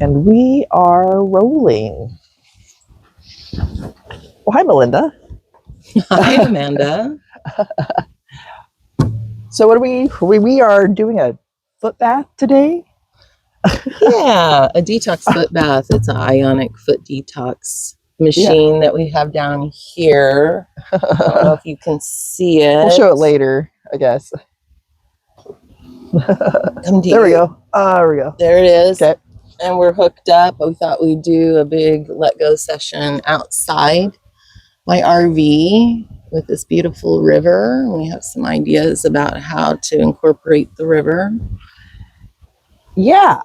And we are rolling. Well, hi, Melinda. Hi, Amanda. So, what are we are doing a foot bath today. Yeah, a detox foot bath. It's an ionic foot detox machine that we have down here. I don't know if you can see it. We'll show it later, I guess. There we go. There we go. There it is. Okay. And we're hooked up. We thought we'd do a big let go session outside my RV with this beautiful river. We have some ideas about how to incorporate the river. Yeah.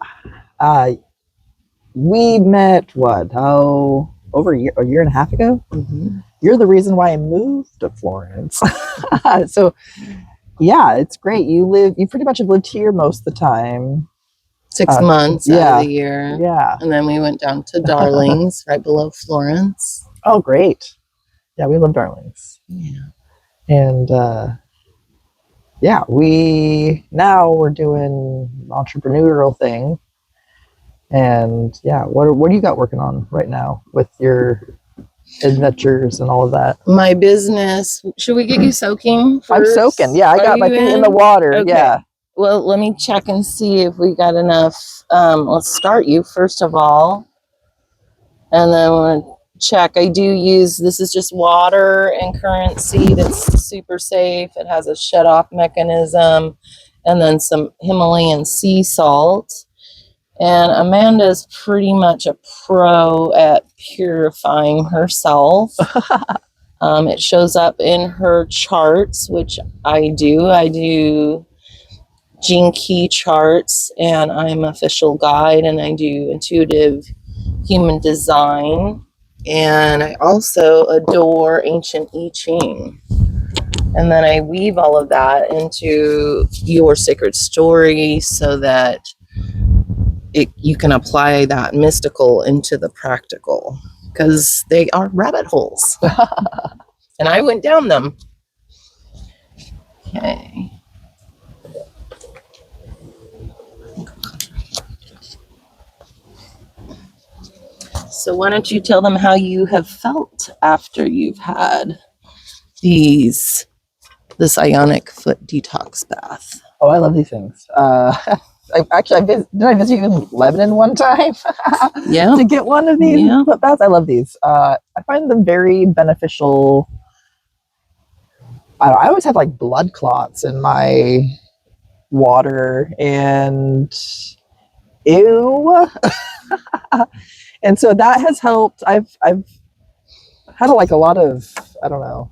We met over a year and a half ago. Mm-hmm. You're the reason why I moved to Florence. So yeah, it's great. You pretty much have lived here most of the time. 6 months out of the year. Yeah. And then we went down to Darlings, right below Florence. Oh, great. Yeah, we love Darlings. Yeah. And we're doing entrepreneurial thing. And yeah, what do you got working on right now with your adventures and all of that? My business. Should we get you soaking first? I'm soaking. Yeah, I got my feet in the water. Okay. Yeah. Well, let me check and see if we got enough. Let's start you first of all. And then we're going to check. I do use, this is just water and currency that's super safe. It has a shut off mechanism and then some Himalayan sea salt. And Amanda's pretty much a pro at purifying herself. It shows up in her charts, which I do. I do gene key charts, and I'm official guide, and I do intuitive human design. And I also adore ancient I Ching. And then I weave all of that into your sacred story so that you can apply that mystical into the practical, because they are rabbit holes. And I went down them. Okay. So why don't you tell them how you have felt after you've had this ionic foot detox bath? Oh, I love these things. Did I visit you in Lebanon one time? Yeah. To get one of these foot baths. I love these. I find them very beneficial. I always have like blood clots in my water, and ew. And so that has helped. I've had a lot of, I don't know.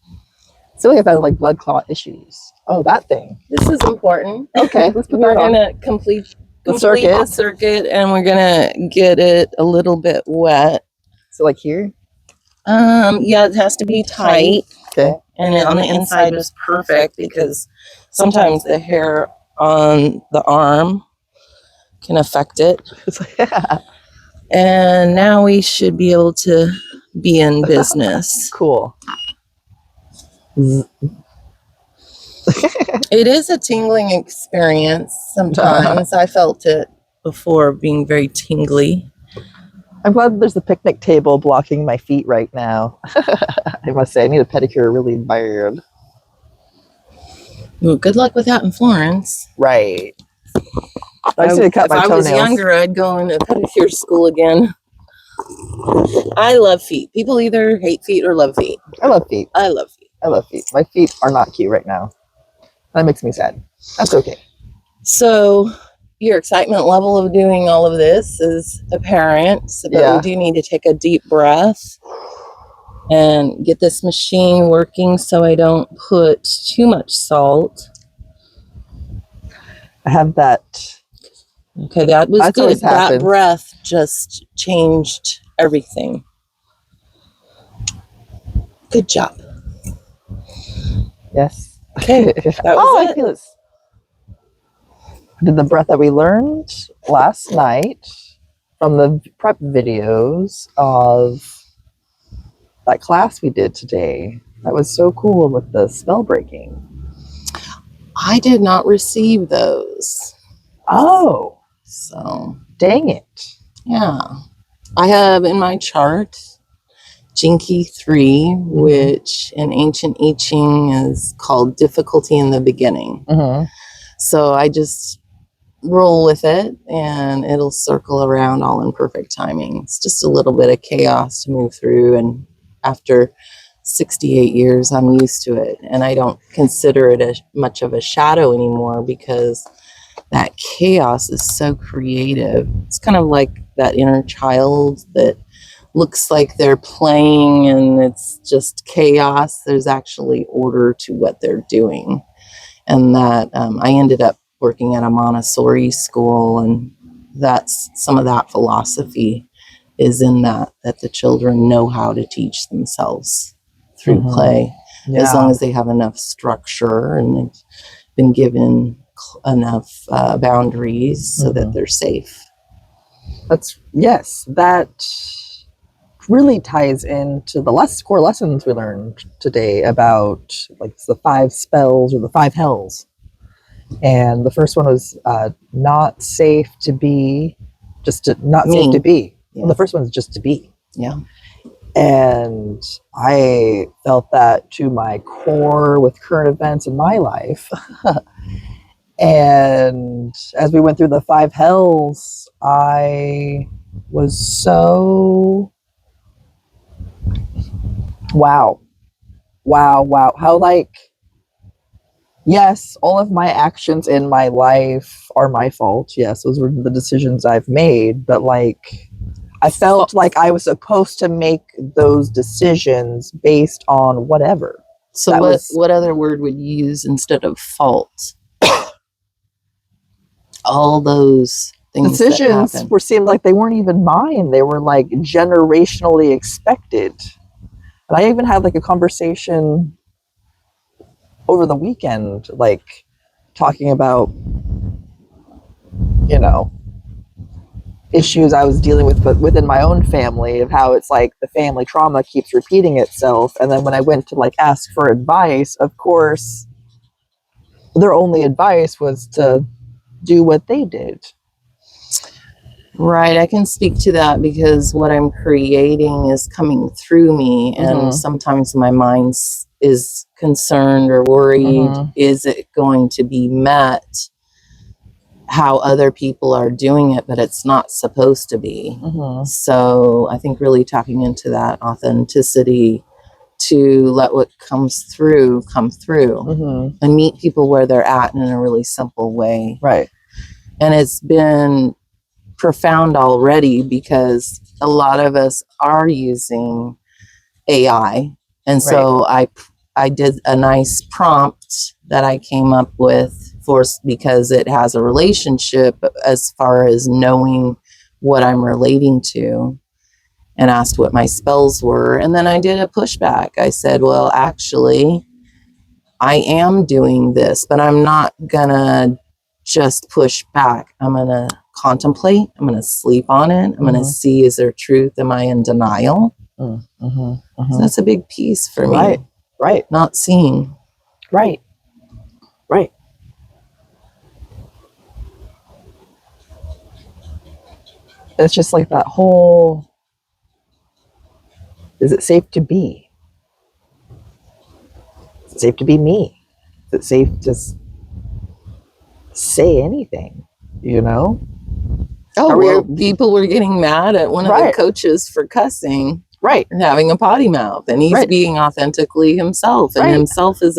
I feel like I've had like blood clot issues. Oh, that thing. This is important. Okay, let's put We're that on. going to complete The circuit, and we're going to get it a little bit wet. So like here? Yeah, it has to be tight. Okay. And on the inside is perfect, because sometimes the hair on the arm can affect it. Yeah. And now we should be able to be in business. Cool. It is a tingling experience sometimes. I felt it before, being very tingly. I'm glad there's a picnic table blocking my feet right now. I must say, I need a pedicure really bad. Well, good luck with that in Florence. Right. I just need to cut my toenails. If I was younger, I'd go into pedicure school again. I love feet. People either hate feet or love feet. I love feet. I love feet. I love feet. My feet are not cute right now. That makes me sad. That's okay. So your excitement level of doing all of this is apparent. But we do need to take a deep breath and get this machine working so I don't put too much salt. I have that. Okay, that was good. That breath just changed everything. Good job. Yes. Okay. That was I feel it. I did the breath that we learned last night from the prep videos of that class we did today. That was so cool with the spell breaking. I did not receive those. Oh. So dang it. Yeah. I have in my chart Jinky 3, which in ancient I Ching is called difficulty in the beginning. So I just roll with it and it'll circle around all in perfect timing. It's just a little bit of chaos to move through. And after 68 years, I'm used to it. And I don't consider it much of a shadow anymore because that chaos is so creative. It's kind of like that inner child that looks like they're playing and it's just chaos. There's actually order to what they're doing. And that I ended up working at a Montessori school, and that's some of that philosophy is in that the children know how to teach themselves through play, as long as they have enough structure and they've been given enough boundaries so that they're safe. That really ties into the core lessons we learned today about like the 5 spells or the 5 hells. And the first one was not safe to be, safe to be. Yeah. Well, the first one is just to be. Yeah. And I felt that to my core with current events in my life. And as we went through the 5 hells, I was so wow. How, like, yes, all of my actions in my life are my fault. Yes, those were the decisions I've made. But, like, I felt like I was supposed to make those decisions based on whatever. So what other word would you use instead of fault? All those things decisions seemed like they weren't even mine. They were like generationally expected. And I even had like a conversation over the weekend, like talking about, issues I was dealing with, but within my own family, of how it's like the family trauma keeps repeating itself. And then when I went to like ask for advice, of course, their only advice was to do what they did. Right. I can speak to that because what I'm creating is coming through me. And sometimes my mind is concerned or worried. Is it going to be met how other people are doing it, but it's not supposed to be. So I think really tapping into that authenticity to let what comes through come through and meet people where they're at in a really simple way. Right. And it's been profound already because a lot of us are using AI. And so I did a nice prompt that I came up with because it has a relationship as far as knowing what I'm relating to, and asked what my spells were. And then I did a pushback. I said, well, actually, I am doing this, but I'm not gonna just push back. I'm gonna contemplate. I'm gonna sleep on it. I'm gonna see, is there truth? Am I in denial? So that's a big piece for me. Right. Not seeing. Right. It's just like that whole, is it safe to be? Is it safe to be me? Is it safe to say anything, People were getting mad at one of the coaches for cussing. Right. And having a potty mouth. And he's being authentically himself. And himself is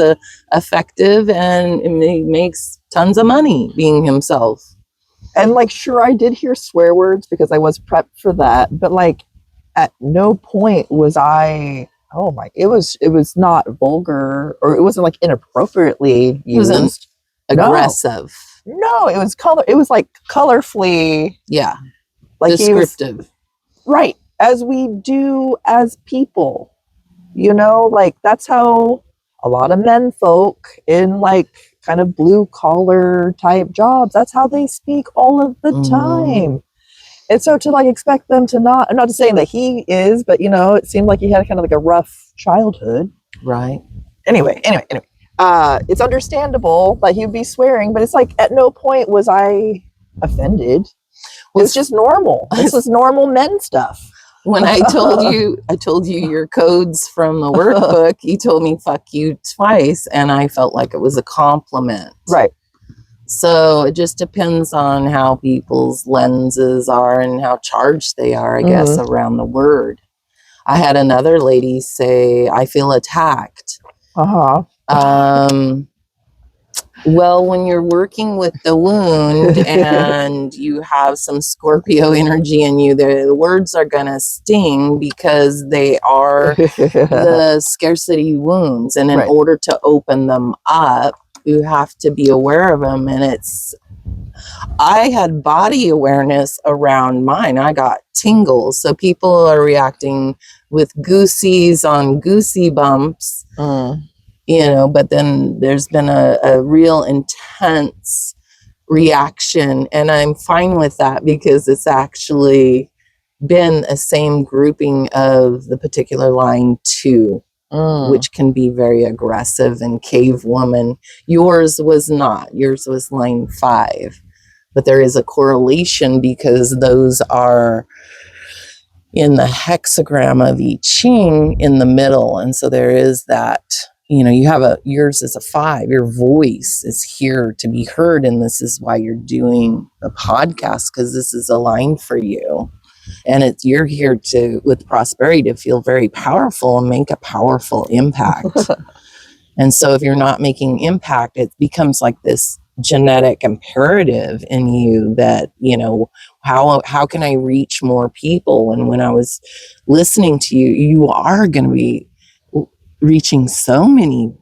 effective and he makes tons of money being himself. And like, sure, I did hear swear words because I was prepped for that. But like, at no point was I, it was not vulgar, or it wasn't like inappropriately used. It wasn't aggressive. No, it was it was like colorfully. Yeah. Like descriptive. Right. As we do as people, like that's how a lot of men folk in like kind of blue collar type jobs, that's how they speak all of the time. And so to like expect them to not, I'm not saying that he is, but it seemed like he had kind of like a rough childhood. Right. Anyway, it's understandable that he would be swearing, but it's like at no point was I offended. It's just normal. This is normal men stuff. When I told you your codes from the workbook, you told me fuck you twice, and I felt like it was a compliment. Right. So it just depends on how people's lenses are and how charged they are, I guess, around the word. I had another lady say, I feel attacked. Well, when you're working with the wound and you have some Scorpio energy in you, the words are going to sting because they are the scarcity wounds. And in order to open them up, you have to be aware of them. And I had body awareness around mine. I got tingles. So people are reacting with goosies on goosey bumps. But then there's been a real intense reaction, and I'm fine with that because it's actually been a same grouping of the particular line 2, which can be very aggressive and cave woman. Yours was not. Yours was line 5, but there is a correlation because those are in the hexagram of I Ching in the middle, and so there is that. You have yours is a 5. Your voice is here to be heard. And this is why you're doing a podcast, because this is aligned for you. And you're here with prosperity, to feel very powerful and make a powerful impact. And so if you're not making impact, it becomes like this genetic imperative in you that, how can I reach more people? And when I was listening to you, you are going to be reaching so many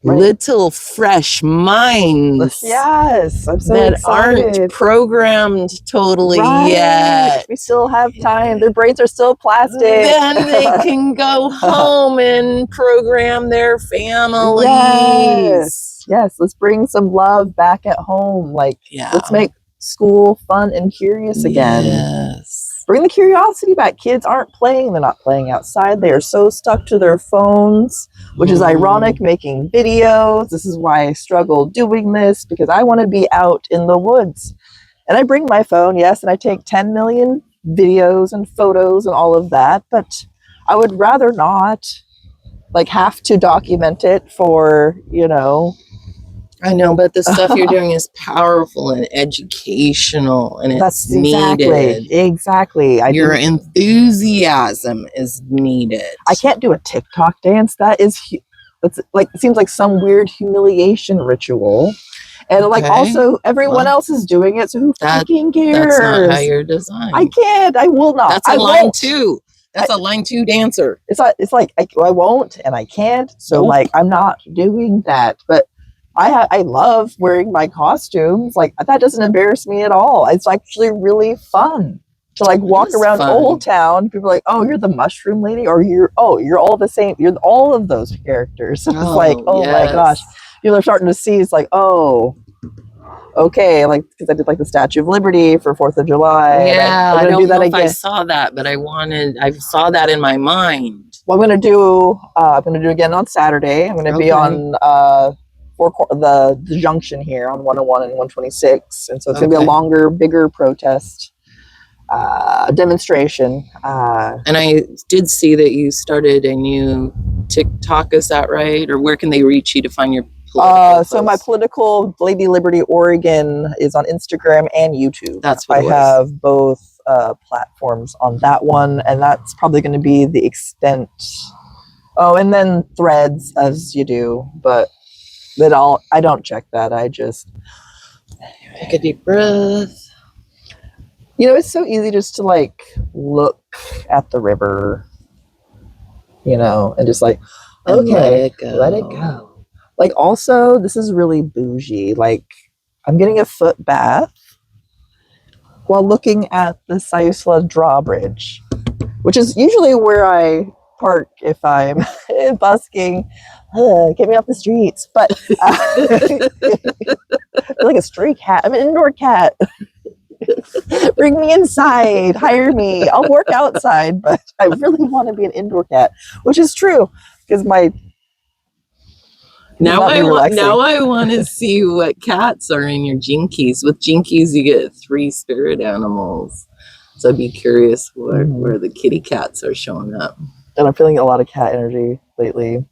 little fresh minds. Yes, I'm so that excited. Aren't programmed totally yet. We still have time. Their brains are still plastic. Then they can go home and program their families. Yes. Let's bring some love back at home. Let's make school fun and curious again. Yes. Bring the curiosity back. Kids aren't playing. They're not playing outside. They are so stuck to their phones, which is ironic, making videos. This is why I struggle doing this, because I want to be out in the woods. And I bring my phone, yes, and I take 10 million videos and photos and all of that. But I would rather not have to document it for, I know, but the stuff you're doing is powerful and educational, and it's needed. Exactly. Your enthusiasm is needed. I can't do a TikTok dance. It seems like some weird humiliation ritual. And also everyone else is doing it, so who fucking cares? That's not how you're designed. I can't. I will not. That's a line 2. That's a line 2 dancer. It's like I won't and I can't. So I'm not doing that. But I love wearing my costumes. That doesn't embarrass me at all. It's actually really fun to walk around Old Town. People are like, oh, you're the mushroom lady, or you're all the same. You're all of those characters. It's my gosh. People are starting to see. It's oh, okay. Because I did the Statue of Liberty for 4th of July. Yeah, I don't know if I saw that, but I saw that in my mind. Well, I'm going to do again on Saturday. I'm going to be on the junction here on 101 and 126, and so it's going to be a longer, bigger protest demonstration. And I did see that you started a new TikTok. Is that right? Or where can they reach you to find your so my political Lady Liberty Oregon is on Instagram and YouTube. That's what I have both platforms on that one, and that's probably going to be the extent. Oh, and then Threads, as you do, but I don't check that. I just take a deep breath. It's so easy just to look at the river, and just okay, let it go. Also, this is really bougie. I'm getting a foot bath while looking at the Sayusla drawbridge, which is usually where I park if I'm busking. Get me off the streets. But I'm like a stray cat. I'm an indoor cat. Bring me inside. Hire me. I'll work outside, but I really want to be an indoor cat, which is true because Now Not me relaxing. now I want to see what cats are in your jinkies. With jinkies, you get 3 spirit animals. So I'd be curious where the kitty cats are showing up. And I'm feeling a lot of cat energy lately.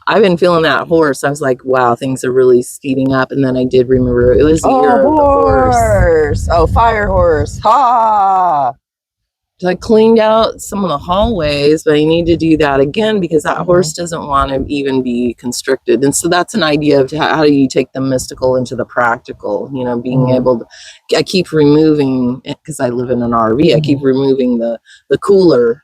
I've been feeling that horse. I was like, wow, things are really speeding up. And then I did remember it was the year of the horse. Oh, fire horse. Ha! So I cleaned out some of the hallways, but I need to do that again because that horse doesn't want to even be constricted. And so that's an idea of how do you take the mystical into the practical, you know, being able to, I keep removing, because I live in an RV, I keep removing the cooler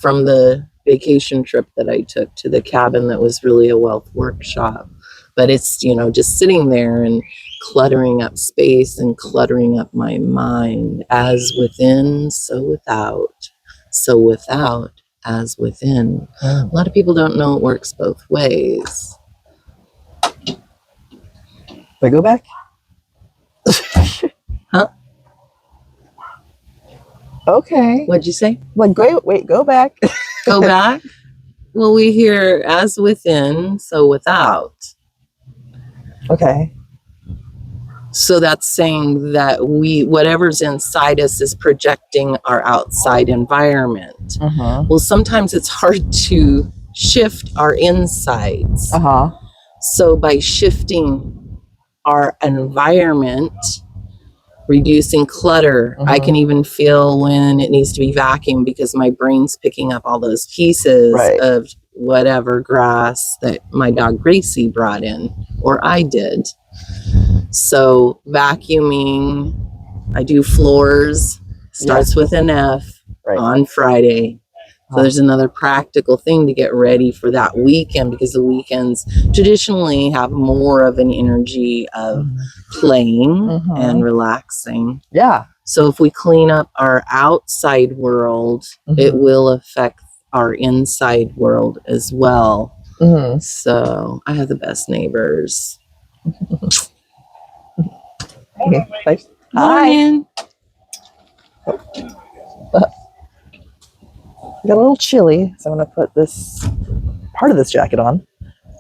from the vacation trip that I took to the cabin that was really a wealth workshop. But it's, you know, just sitting there and cluttering up space and cluttering up my mind. As within, so without. So without, as within. A lot of people don't know it works both ways. I go back? Huh? Okay. What'd you say? Like, wait, go back. Go back? Well, we hear as within, so without. Okay. So that's saying that whatever's inside us is projecting our outside environment. Well, sometimes it's hard to shift our insides. So by shifting our environment, reducing clutter, I can even feel when it needs to be vacuumed because my brain's picking up all those pieces of whatever grass that my dog Gracie brought in, or I did. So vacuuming, I do floors, starts with an F on Friday. So there's another practical thing to get ready for that weekend, because the weekends traditionally have more of an energy of playing and relaxing. Yeah. So if we clean up our outside world, it will affect our inside world as well. So I have the best neighbors. Hi. I got a little chilly, so I'm going to put this part of this jacket on.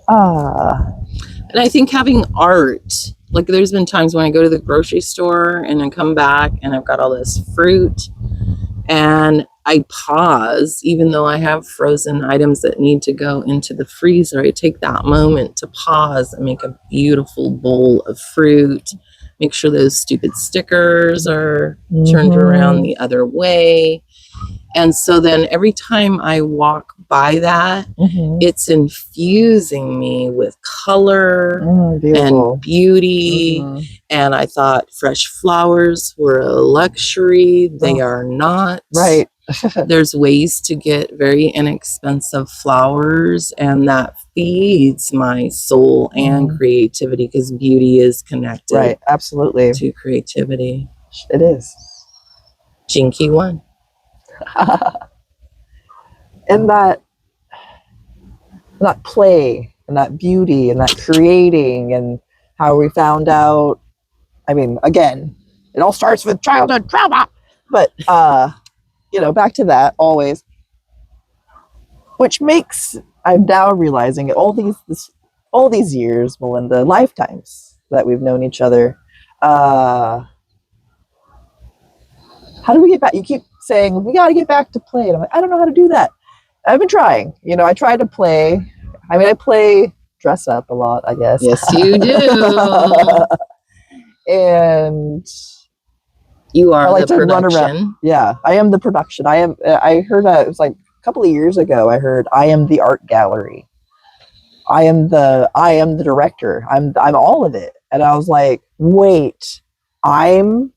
And I think having art, like there's been times when I go to the grocery store and I come back and I've got all this fruit and I pause, even though I have frozen items that need to go into the freezer. I take that moment to pause and make a beautiful bowl of fruit. Make sure those stupid stickers are turned around the other way. And so then every time I walk by that, it's infusing me with color and beauty. And I thought fresh flowers were a luxury. They are not. Right. There's ways to get very inexpensive flowers, and that feeds my soul and creativity, because beauty is connected. Right. Absolutely. To creativity. It is. Jinky one. And that play and that beauty and that creating, and how we found out, I mean, again, it all starts with childhood trauma, but you know, back to that always, which makes, I'm now realizing all these years, Melinda, lifetimes that we've known each other, how do we get back? You keep saying we got to get back to play, and I'm like, I don't know how to do that. I've been trying. You know, I try to play. I mean, I play dress up a lot, I guess. Yes, you do. And you are I like the to production. run around. Yeah, I am the production. I am. I heard it was like a couple of years ago. I heard I am the art gallery. I am the director. I'm all of it. And I was like, wait, I'm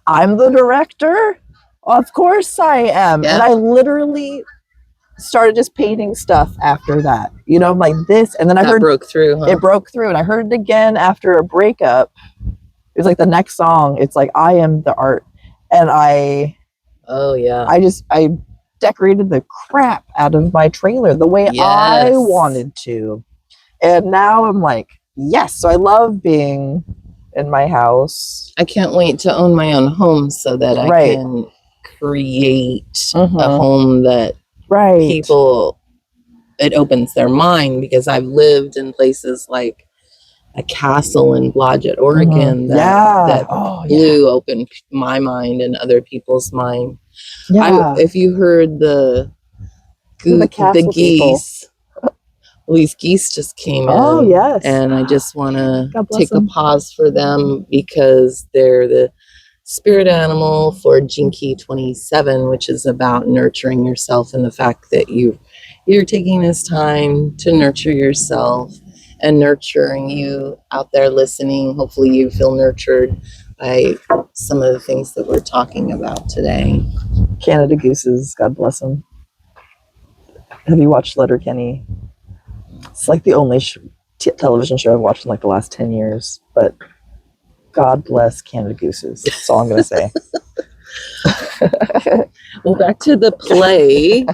the director? Of course I am. Yeah. And I literally started just painting stuff after that. You know, like this. And then I heard it broke through. Huh? It broke through. And I heard it again after a breakup. It was like the next song. It's like, I am the art. And I decorated the crap out of my trailer the way I wanted to. And now I'm like, yes. So I love being in my house. I can't wait to own my own home so that I can create a home that people it opens their mind, because I've lived in places like a castle in Blodgett, Oregon, that blew open my mind and other people's mind. If you heard the geese, well, these geese just came in. And I just want to take a pause for them, because they're the spirit animal for Jinky 27, which is about nurturing yourself, and the fact that you're taking this time to nurture yourself and nurturing you out there listening. Hopefully you feel nurtured by some of the things that we're talking about today. Canada gooses, God bless them. Have you watched Letterkenny? It's like the only television show I've watched in like the last 10 years, but God bless Canada gooses. That's all I'm going to say. Well, back to the play,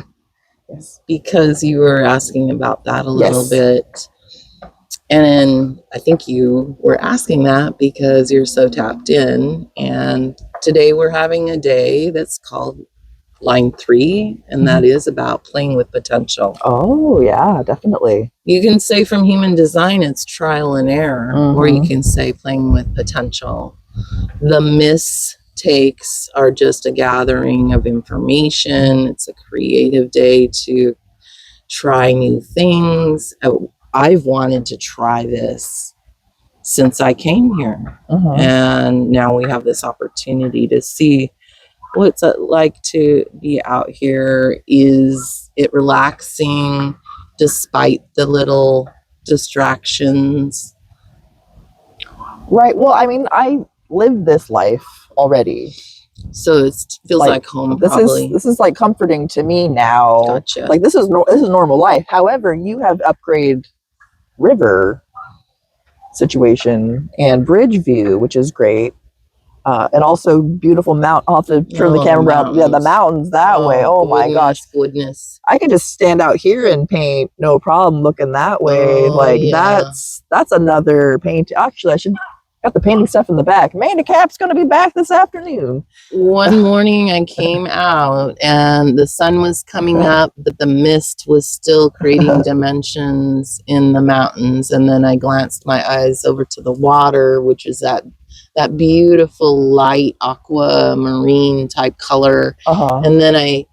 yes, because you were asking about that a little bit. And I think you were asking that because you're so tapped in. And today we're having a day that's called Line 3, and that is about playing with potential. Oh, yeah, definitely. You can say from human design, it's trial and error, or you can say playing with potential. The mistakes are just a gathering of information. It's a creative day to try new things. I've wanted to try this since I came here. And now we have this opportunity to see what's it like to be out here. Is it relaxing despite the little distractions? Right. Well, I mean, I lived this life already, so it feels like home. This is like comforting to me now. Gotcha. Like this is normal life. However, you have Upgrade River situation and Bridge View, which is great. And also beautiful mountain. I'll have to turn the camera around. Yeah, the mountains that way. Oh my gosh. Goodness. I could just stand out here and paint, no problem, looking that way. That's another paint. Actually, I should got the painting stuff in the back. Mandy Cap's going to be back this afternoon. One morning I came out and the sun was coming up, but the mist was still creating dimensions in the mountains. And then I glanced my eyes over to the water, which is that beautiful light aquamarine type color. And then I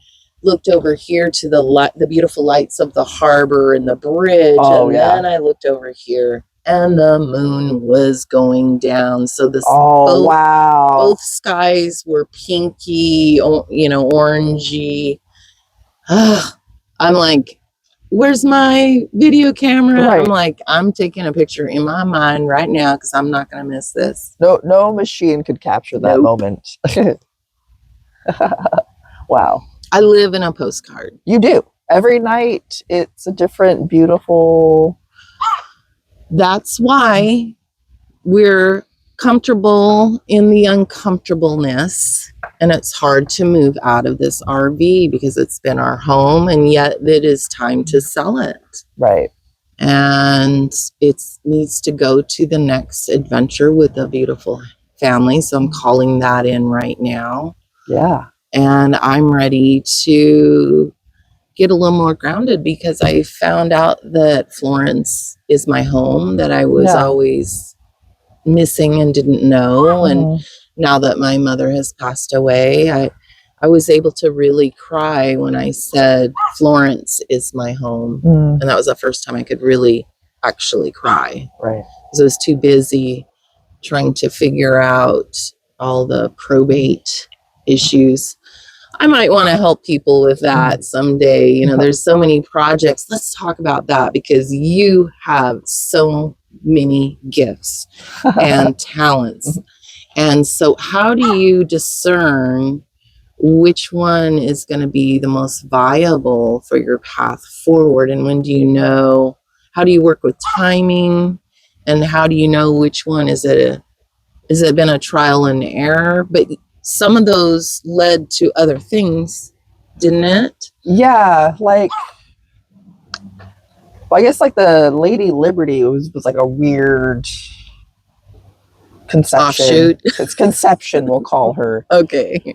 looked over here to the beautiful lights of the harbor and the bridge. Then I looked over here and the moon was going down. So this both skies were pinky, orangey. I'm like, where's my video camera? Right. I'm like, I'm taking a picture in my mind right now because I'm not going to miss this. No machine could capture that moment. Wow. I live in a postcard. You do. Every night it's a different, beautiful. That's why we're comfortable in the uncomfortableness. And it's hard to move out of this RV because it's been our home, and yet it is time to sell it. Right. And it needs to go to the next adventure with a beautiful family. So I'm calling that in right now. Yeah. And I'm ready to get a little more grounded because I found out that Florence is my home, that I was always missing and didn't know. And now that my mother has passed away, I was able to really cry when I said Florence is my home. And that was the first time I could really actually cry. Right. Because I was too busy trying to figure out all the probate issues. I might want to help people with that someday. There's so many projects. Let's talk about that because you have so many gifts and talents. And so how do you discern which one is going to be the most viable for your path forward? And when do you know, how do you work with timing? And how do you know which one has it been a trial and error? But some of those led to other things, didn't it? Yeah, I guess the Lady Liberty was like a weird conception. Offshoot. It's conception, we'll call her. Okay.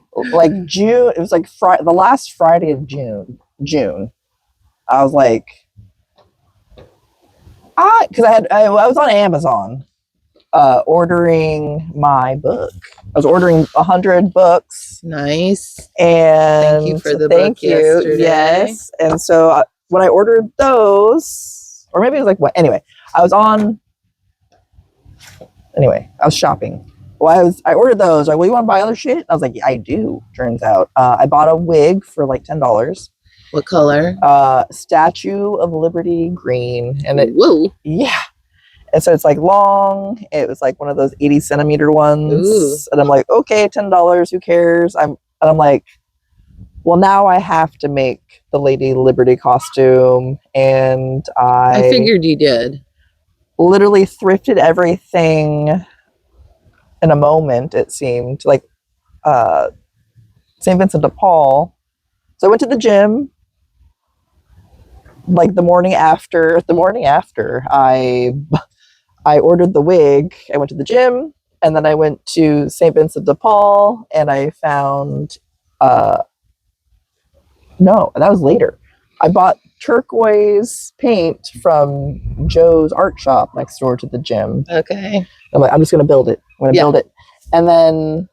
June, it was the last Friday of June. I was like, I was on Amazon ordering my book. I was ordering 100 books. Nice. And thank you for the book yesterday. Yes. And so when I ordered those, or maybe it was like what? Anyway, I was shopping. Well, I ordered those. Like, well, you want to buy other shit? I was like, yeah, I do. Turns out, I bought a wig for like $10. What color? Statue of Liberty green, and whoa, yeah. And so it's like long. It was like one of those 80-centimeter ones. Ooh. And I'm like, okay, $10. Who cares? I'm like, well, now I have to make the Lady Liberty costume, and I figured you did. Literally thrifted everything in a moment. It seemed like St. Vincent de Paul. So I went to the gym. Like the morning after, I ordered the wig. I went to the gym, and then I went to St. Vincent de Paul, and I found no, that was later. I bought turquoise paint from Joe's art shop next door to the gym. Okay. I'm like, I'm just gonna build it. I'm gonna build it. And then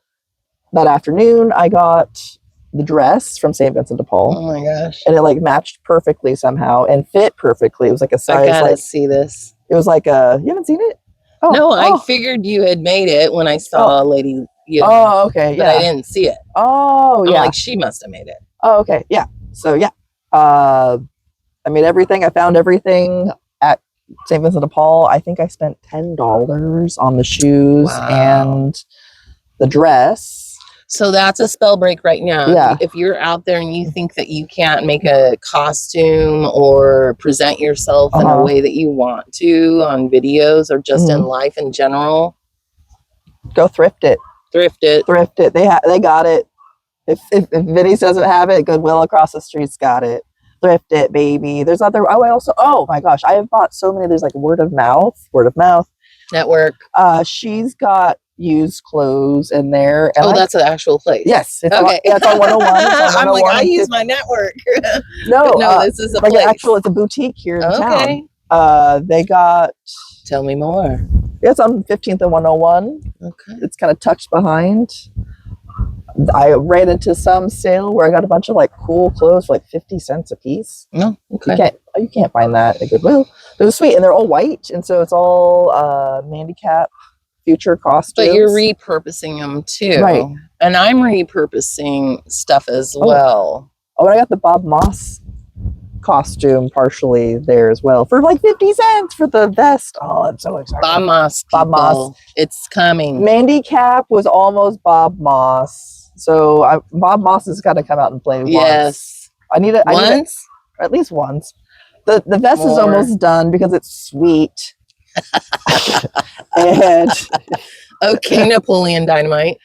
that afternoon, I got the dress from St. Vincent de Paul. Oh my gosh. And it like matched perfectly somehow and fit perfectly. It was like a size. I gotta see this. It was like a. You haven't seen it? Oh, no, I figured you had made it when I saw Lady. You know, oh, okay, yeah. But I didn't see it. Oh, yeah. I'm like, she must have made it. Oh, okay, yeah. So yeah, I made everything. I found everything at St. Vincent de Paul. I think I spent $10 on the shoes and the dress. So that's a spell break right now. Yeah. If you're out there and you think that you can't make a costume or present yourself in a way that you want to on videos or just in life in general, go thrift it. Thrift it. Thrift it. They got it. If Vinny's doesn't have it, Goodwill across the street's got it. Thrift it, baby. There's other. Oh my gosh, I have bought so many. There's like word of mouth network. She's got used clothes in there. And that's an actual place. Yes. It's okay. It's on 101. I'm like, I use my network. No, this is a like place. It's a boutique here in town. They got. Tell me more. It's on 15th and 101. Okay. It's kind of tucked behind. I ran into some sale where I got a bunch of like cool clothes for like 50 cents a piece. No, okay. You can't find that at Goodwill. It was sweet, and they're all white, and so it's all Mandy Cap future costumes. But you're repurposing them too, right? And I'm repurposing stuff as well. Oh, and I got the Bob Moss costume partially there as well for like 50 cents for the vest. Oh, I'm so excited. Bob Moss. Bob Moss. It's coming. Mandy Cap was almost Bob Moss. So Bob Moss has got to come out and play once. Yes. I need it at least once. The vest is almost done because it's sweet. And okay, Napoleon Dynamite.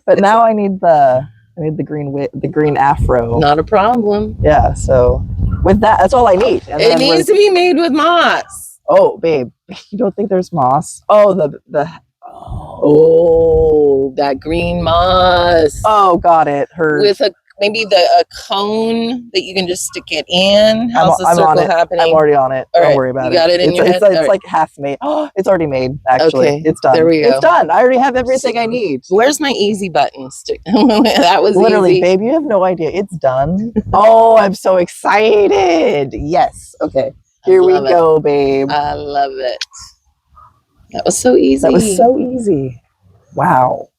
But now I need the green afro. Not a problem. Yeah, so with that's all I need. And it needs to be made with moss. Oh, babe, you don't think there's moss? Oh, that green moss. Oh, got it. With maybe a cone that you can just stick it in. How's the circle happening? I'm already on it. Don't worry about it. You got it in your head? It's like half made. Oh, it's already made, actually. Okay, it's done. There we go. It's done. I already have everything I need. Where's my easy button? That was literally easy. Babe, you have no idea. It's done. Oh, I'm so excited. Yes. Okay. Here we go, babe. I love it. That was so easy. Wow.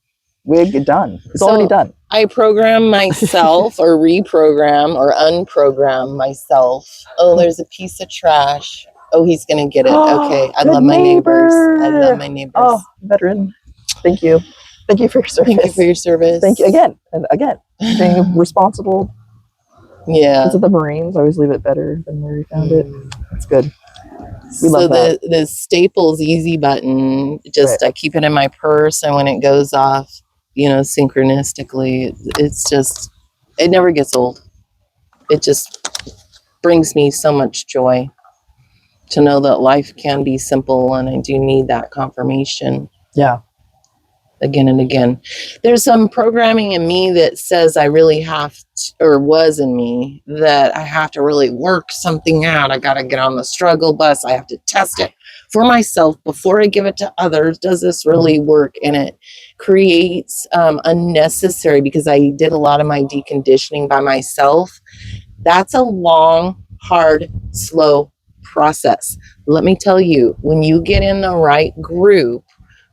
Wig done. It's already done. I program myself or reprogram or unprogram myself. Oh, there's a piece of trash. Oh, he's going to get it. Okay. I love my neighbors. Oh, veteran. Thank you. Thank you for your service. Thank you for your service. Thank you again. And again, being responsible. Yeah. Because of the Marines, I always leave it better than where we found it. That's good. We love that. The Staples easy button, I keep it in my purse, and when it goes off, synchronistically, it never gets old. It just brings me so much joy to know that life can be simple, and I do need that confirmation. Yeah. again and again. There's some programming in me that says I really have to, or was in me, that I have to really work something out. I got to get on the struggle bus. I have to test it for myself before I give it to others. Does this really work? And it creates unnecessary, because I did a lot of my deconditioning by myself. That's a long, hard, slow process. Let me tell you, when you get in the right group,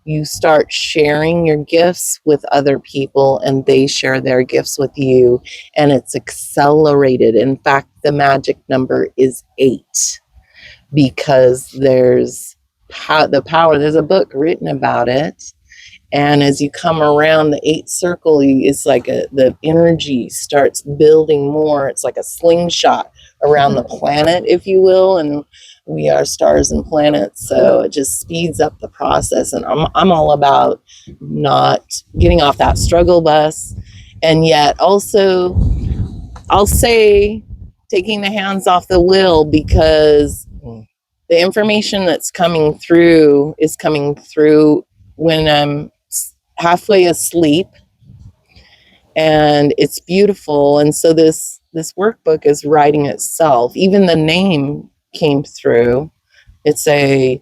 you start sharing your gifts with other people and they share their gifts with you, and it's accelerated. In fact, the magic number is 8, because there's the power. There's a book written about it. And as you come around the 8th circle, it's like the energy starts building more. It's like a slingshot around the planet, if you will. And we are stars and planets, so it just speeds up the process. And I'm all about not getting off that struggle bus, and yet also, I'll say, taking the hands off the wheel, because the information that's coming through is coming through when I'm halfway asleep, and it's beautiful. And so this workbook is writing itself. Even the name came through. It's a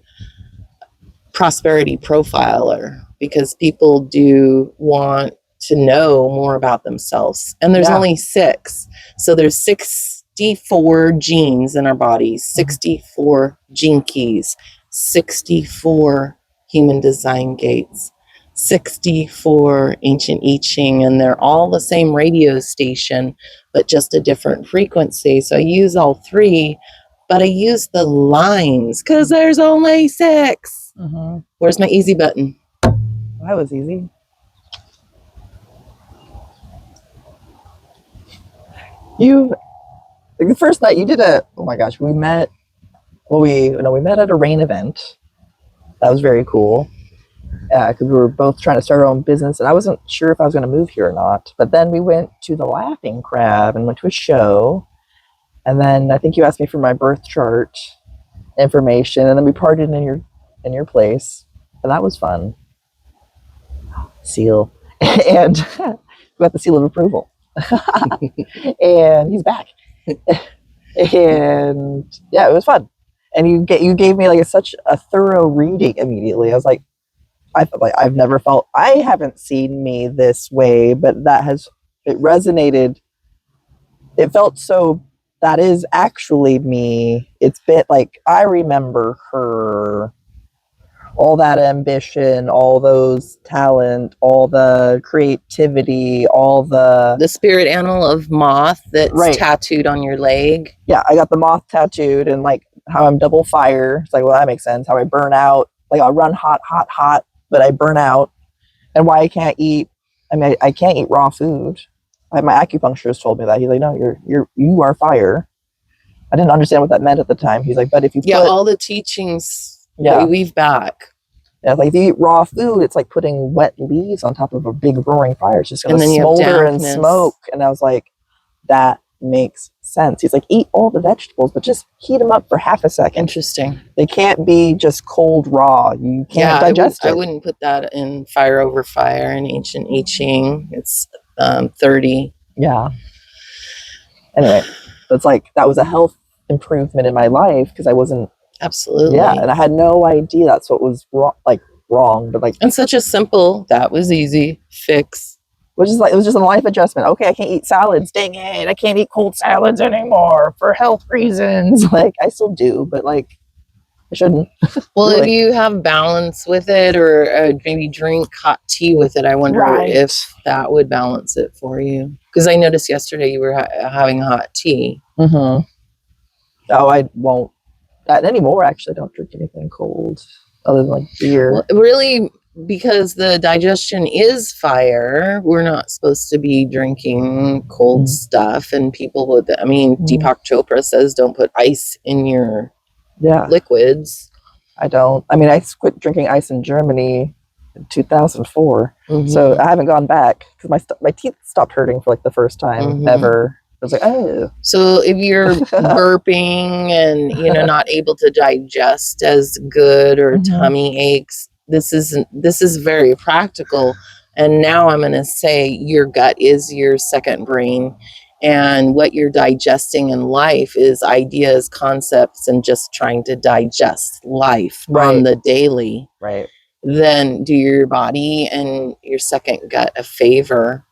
prosperity profiler, because people do want to know more about themselves. And there's only 6. So there's 64 genes in our bodies, 64 gene keys, 64 human design gates, 64 ancient I Ching, and they're all the same radio station, but just a different frequency. So I use all 3, but I use the lines because there's only 6. Where's my easy button? That was easy. The first night you did oh my gosh, we met at a rain event. That was very cool. Because we were both trying to start our own business, and I wasn't sure if I was going to move here or not. But then we went to the Laughing Crab and went to a show. And then I think you asked me for my birth chart information, and then we partied in your place, and that was fun. Seal. And we got the seal of approval. And he's back. And yeah, it was fun. And you gave me like such a thorough reading immediately. I was like, I've never felt, I haven't seen me this way, but it resonated. It felt so, that is actually me. It's been like, I remember her, all that ambition, all those talent, all the creativity, all the spirit animal of moth that's tattooed on your leg. Yeah, I got the moth tattooed, and like how I'm double fire. It's like, well, that makes sense. How I burn out, like I'll run hot, but I burn out. And why I can't eat, I can't eat raw food. My acupuncturist told me that. He's like, no, you are fire. I didn't understand what that meant at the time. He's like, but if you all the teachings they weave back. Yeah, like if you eat raw food, it's like putting wet leaves on top of a big roaring fire. It's just going to smolder and smoke. And I was like, that makes sense. He's like, eat all the vegetables, but just heat them up for half a second. Interesting. They can't be just cold raw. You can't digest it. I wouldn't put that in Fire Over Fire in Ancient I Ching. It's 30. Yeah. Anyway, it's like that was a health improvement in my life because I wasn't. Absolutely. Yeah, and I had no idea that's what was wrong, but like. And such a simple, that was easy fix. Which is like, it was just a life adjustment. Okay, I can't eat salads. Dang it, I can't eat cold salads anymore for health reasons. Like I still do, but like I shouldn't. Well, if you have balance with it, or maybe drink hot tea with it, I wonder if that would balance it for you. Because I noticed yesterday you were having hot tea. Mm-hmm. Oh, I won't. Not anymore. Actually, I don't drink anything cold other than like beer. Well, really, because the digestion is fire, we're not supposed to be drinking cold stuff. And people would, Deepak Chopra says don't put ice in your liquids. I don't. I quit drinking ice in Germany in 2004. So I haven't gone back because my teeth stopped hurting for like the first time ever. I was like, oh. So if you're burping and not able to digest as good, or tummy aches, this is very practical. And now I'm going to say your gut is your second brain, and what you're digesting in life is ideas, concepts, and just trying to digest life on the daily. Right. Then do your body and your second gut a favor.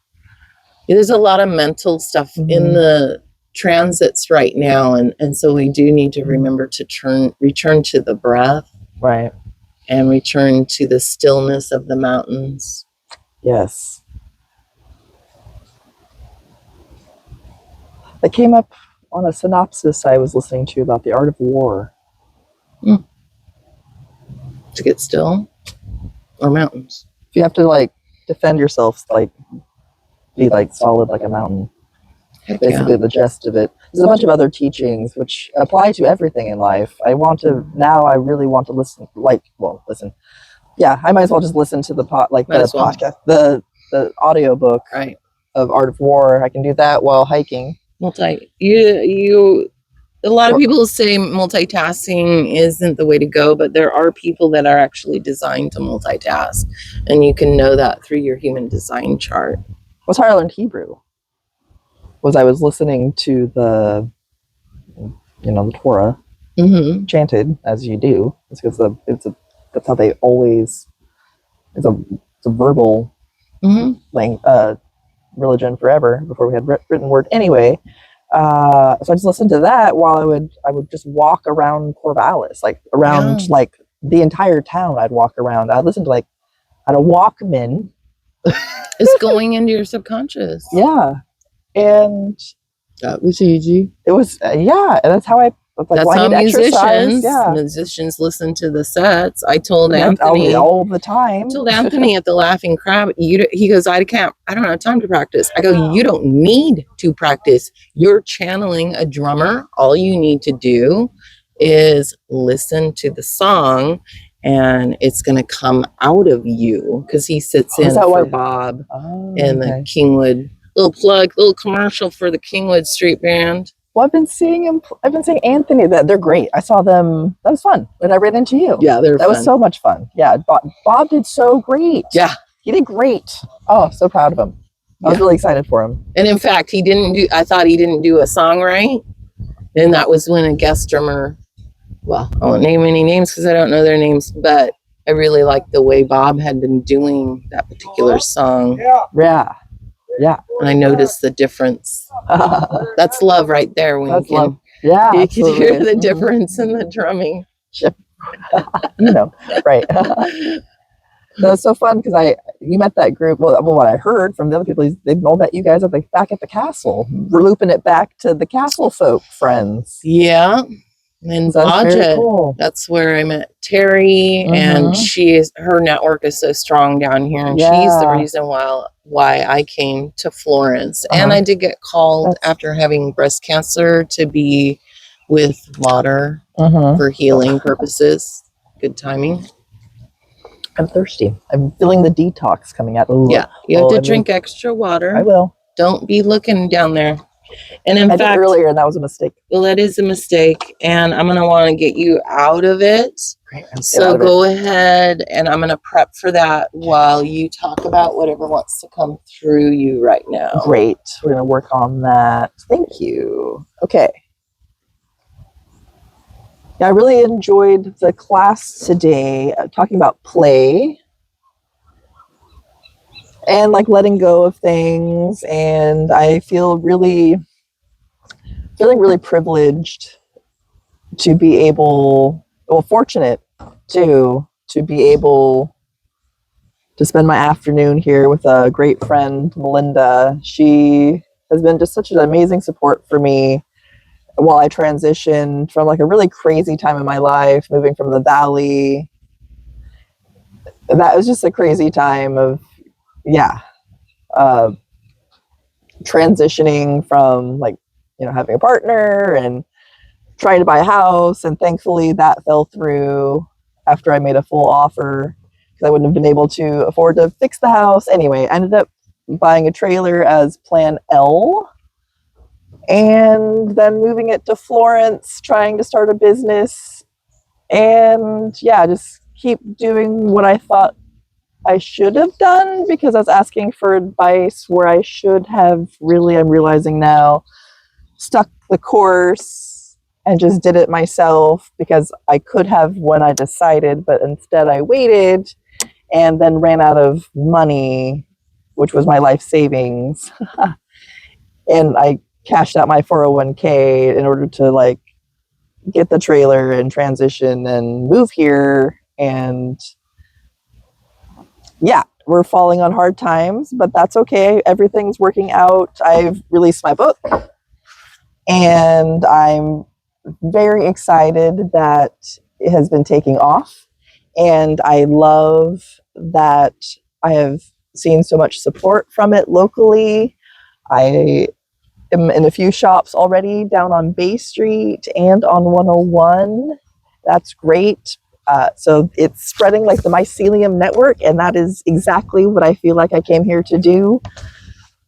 There's a lot of mental stuff in the transits right now, and so we do need to remember to return to the breath, right, and return to the stillness of the mountains. Yes. That came up on a synopsis I was listening to about the art of war. To get still, or mountains. If you have to like defend yourself, like be like solid like a mountain. Heck Basically, the gist of it. There's a bunch of other teachings which apply to everything in life. I really want to listen. Yeah, I might as well just listen to the podcast, the audiobook of Art of War. I can do that while hiking. A lot of people say multitasking isn't the way to go, but there are people that are actually designed to multitask, and you can know that through your human design chart. That's how I learned Hebrew. I was listening to the Torah chanted as you do. It's because that's how they always. It's a verbal religion forever before we had written word. Anyway, so I just listened to that while I would just walk around Corvallis, like around like the entire town. I'd walk around. I'd listen to I had a Walkman. It's going into your subconscious. Yeah, and that was easy. It was and that's how I. That's how musicians listen to the sets. I told Anthony all the time. I told Anthony at the Laughing Crab, he goes, I don't have time to practice. I go, you don't need to practice. You're channeling a drummer. All you need to do is listen to the song, and it's going to come out of you, because he sits in for Bob in the Kingwood. Little commercial for the Kingwood Street Band. Well, I've been seeing Anthony. That they're great. I saw them. That was fun. And I ran into you. Yeah, that was so much fun. Yeah, Bob did so great. Yeah, he did great. Oh, so proud of him. I was really excited for him. And in fact, I thought he didn't do a song right. And that was when a guest drummer. Well, I won't name any names because I don't know their names, but I really liked the way Bob had been doing that particular song. Yeah. And I noticed the difference. That's love right there. When you can hear the difference in the drumming. Right. That was so fun because you met that group. Well, what I heard from the other people is they've all met you guys back at the castle. We're looping it back to the castle folk friends. Yeah. And Baja, that's where I met Terry, and her network is so strong down here, and she's the reason why I came to Florence. And I did get called after having breast cancer to be with water for healing purposes. Good timing. I'm thirsty. I'm feeling the detox coming out. Yeah, you have to drink extra water. I will. Don't be looking down there. And in fact, did earlier, and that was a mistake. Well, that is a mistake, and I'm going to want to get you out of it. Great. So go ahead, and I'm going to prep for that while you talk about whatever wants to come through you right now. Great. We're going to work on that. Thank you. Okay. Yeah, I really enjoyed the class today, talking about play and like letting go of things, and I feel feeling really privileged to be fortunate to be able to spend my afternoon here with a great friend, Melinda. She has been just such an amazing support for me while I transitioned from like a really crazy time in my life, moving from the valley. That was just a crazy time of transitioning from having a partner and trying to buy a house, and thankfully that fell through after I made a full offer because I wouldn't have been able to afford to fix the house. Anyway, I ended up buying a trailer as plan L and then moving it to Florence, trying to start a business, and just keep doing what I thought I should have done because I was asking for advice where I should have really, I'm realizing now, stuck the course and just did it myself because I could have when I decided, but instead I waited and then ran out of money, which was my life savings. And I cashed out my 401k in order to like get the trailer and transition and move here. And yeah, we're falling on hard times, but that's okay. Everything's working out. I've released my book and I'm very excited that it has been taking off. And I love that I have seen so much support from it locally. I am in a few shops already down on Bay Street and on 101. That's great. So it's spreading like the mycelium network, and that is exactly what I feel like I came here to do.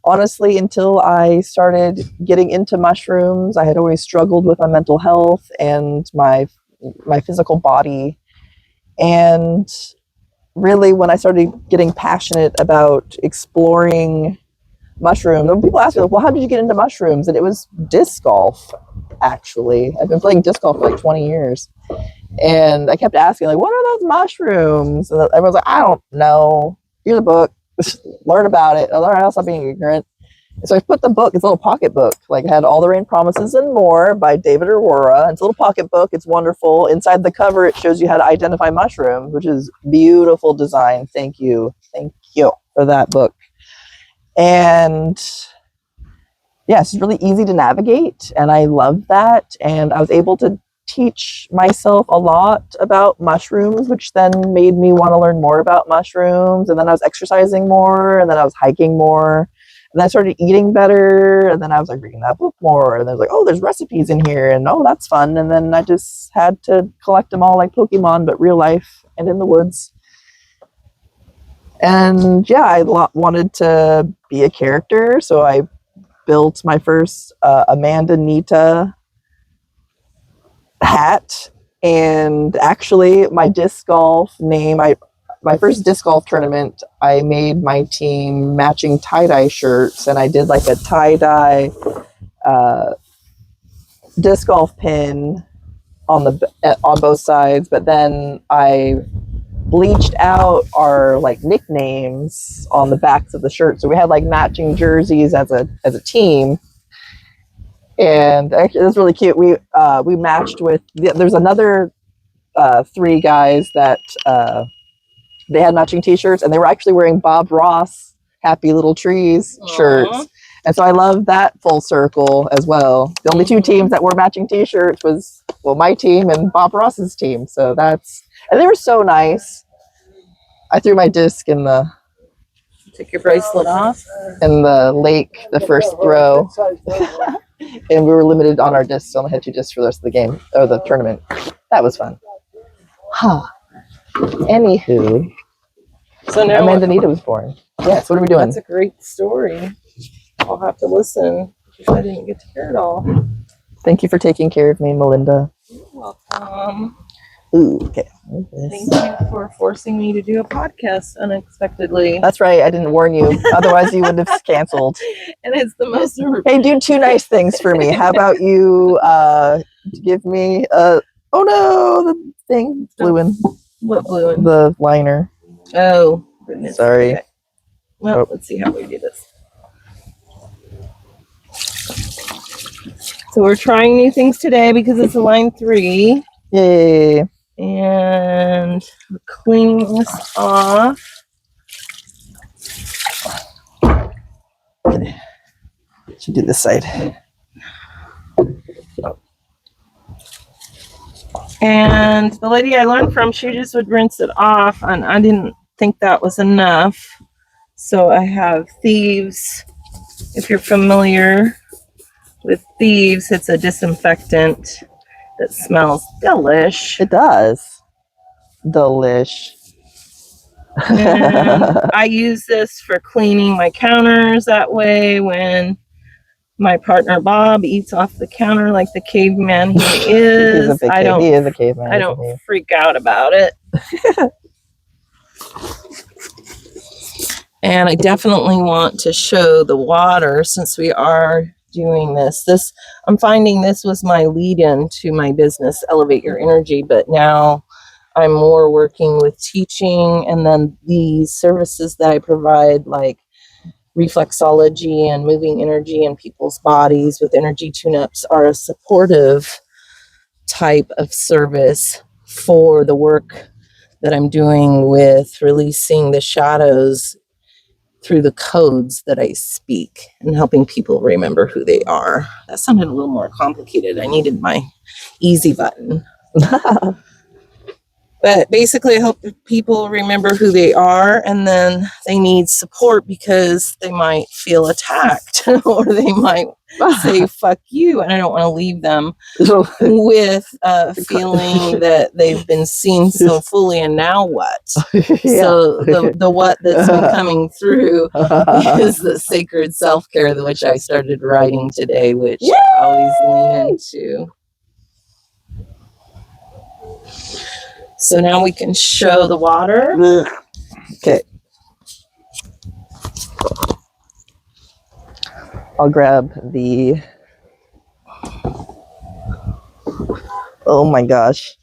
Honestly, until I started getting into mushrooms, I had always struggled with my mental health and my physical body. And really, when I started getting passionate about exploring mushrooms, and people ask me, like, well, how did you get into mushrooms? And it was disc golf, actually. I've been playing disc golf for like 20 years. And I kept asking, like, what are those mushrooms? And everyone's like, I don't know. Here's a book. Learn about it. Learn how to stop being ignorant. And so I put the book, it's a little pocket book, like it had All the Rain Promises and More by David Aurora. It's a little pocket book. It's wonderful. Inside the cover, it shows you how to identify mushrooms, which is beautiful design. Thank you. Thank you for that book. And yeah, it's really easy to navigate. And I love that. And I was able to teach myself a lot about mushrooms, which then made me want to learn more about mushrooms. And then I was exercising more, and then I was hiking more, and then I started eating better, and then I was like reading that book more, and then I was like, oh, there's recipes in here, and oh, that's fun. And then I just had to collect them all like Pokemon, but real life and in the woods. And yeah, I wanted to be a character, so I built my first Amanda Nita hat. And actually my disc golf name, my first disc golf tournament, I made my team matching tie-dye shirts, and I did like a tie-dye disc golf pin on both sides, but then I bleached out our like nicknames on the backs of the shirt, so we had like matching jerseys as a team. And actually, it was really cute. We matched with there's another 3 guys that they had matching T-shirts, and they were actually wearing Bob Ross Happy Little Trees shirts. Aww. And so I love that full circle as well. The only 2 teams that wore matching T-shirts was my team and Bob Ross's team. So and they were so nice. I threw my disc in the. Took your bracelet off in the lake the first throw. And we were limited on our discs, so I only had 2 discs for the rest of the game, or the tournament. That was fun. Huh. Anywho. So now Amanda Nita was born. Yes, what are we doing? That's a great story. I'll have to listen because I didn't get to hear it all. Thank you for taking care of me, Melinda. You're welcome. Ooh, okay. Thank you for forcing me to do a podcast unexpectedly. That's right. I didn't warn you. Otherwise, you would have canceled. And it's the most. Hey, do 2 nice things for me. How about you give me oh no, the thing blew in. What blew in? The liner. Oh, goodness. Sorry. Okay. Well, let's see how we do this. So we're trying new things today because it's a line 3. Yay. And we're cleaning this off. Should do this side. And the lady I learned from, she just would rinse it off, and I didn't think that was enough. So I have Thieves. If you're familiar with Thieves, it's a disinfectant that smells delish. It does. Delish. And I use this for cleaning my counters. That way, when my partner Bob eats off the counter like the caveman he is, he is a caveman. I don't freak out about it. And I definitely want to show the water since we are doing this. I'm finding this was my lead in to my business, Elevate Your Energy, but now I'm more working with teaching, and then the services that I provide, like reflexology and moving energy in people's bodies with energy tune-ups, are a supportive type of service for the work that I'm doing with releasing the shadows through the codes that I speak and helping people remember who they are. That sounded a little more complicated. I needed my easy button. But basically, I help people remember who they are, and then they need support because they might feel attacked or they might say, fuck you. And I don't want to leave them with a feeling that they've been seen so fully, and now what? Yeah. So the what that's been coming through is the sacred self-care, which I started writing today, which I always lean into. So now we can show the water. Okay. I'll grab the... Oh my gosh.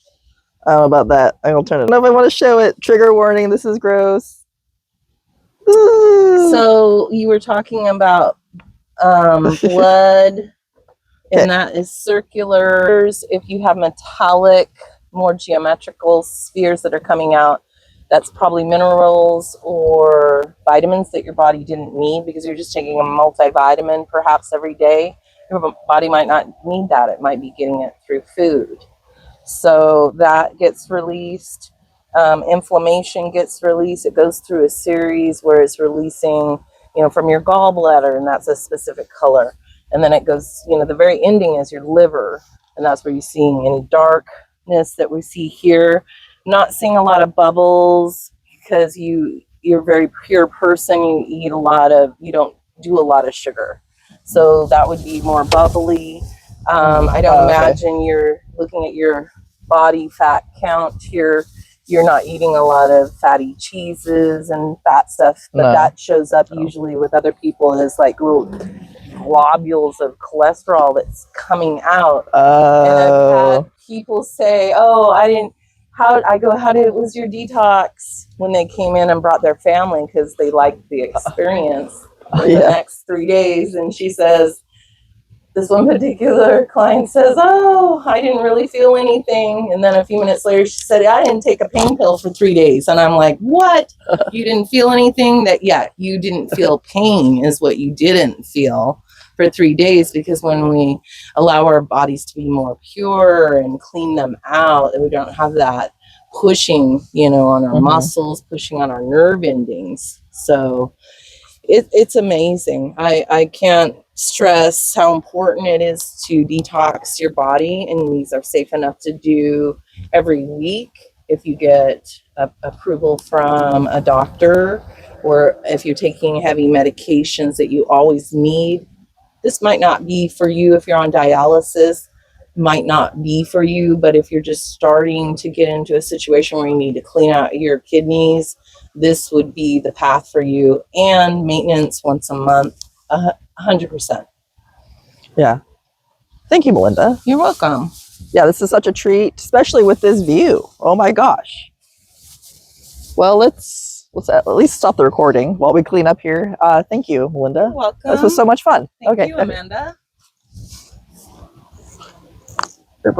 I don't know about that. I don't turn it. I don't know if I want to show it. Trigger warning. This is gross. So you were talking about blood, and that is circular. If you have metallic, more geometrical spheres that are coming out, that's probably minerals or vitamins that your body didn't need because you're just taking a multivitamin perhaps every day. Your body might not need that. It might be getting it through food. So that gets released. Inflammation gets released. It goes through a series where it's releasing, from your gallbladder, and that's a specific color. And then it goes, the very ending is your liver, and that's where you're seeing any darkness that we see here. Not seeing a lot of bubbles because you're a very pure person. You don't do a lot of sugar. So that would be more bubbly. I don't imagine you're looking at your body fat count here. You're not eating a lot of fatty cheeses and fat stuff, but that shows up usually with other people as like little globules of cholesterol that's coming out. And I've had people say, how was your detox, when they came in and brought their family because they liked the experience for the next 3 days. And she says, this one particular client says, I didn't really feel anything. And then a few minutes later, she said, I didn't take a pain pill for 3 days. And I'm like, what? You didn't feel anything? You didn't feel pain is what you didn't feel for 3 days, because when we allow our bodies to be more pure and clean them out, we don't have that pushing, on our muscles, pushing on our nerve endings. So it's amazing. I can't stress how important it is to detox your body, and these are safe enough to do every week if you get approval from a doctor, or if you're taking heavy medications that you always need. This might not be for you if you're on dialysis, might not be for you, but if you're just starting to get into a situation where you need to clean out your kidneys, this would be the path for you. And maintenance once a month, 100%. Yeah. Thank you, Melinda. You're welcome. Yeah, this is such a treat, especially with this view. Oh my gosh. Well, let's at least stop the recording while we clean up here. Thank you, Melinda. You're welcome. This was so much fun. Thank you, Amanda.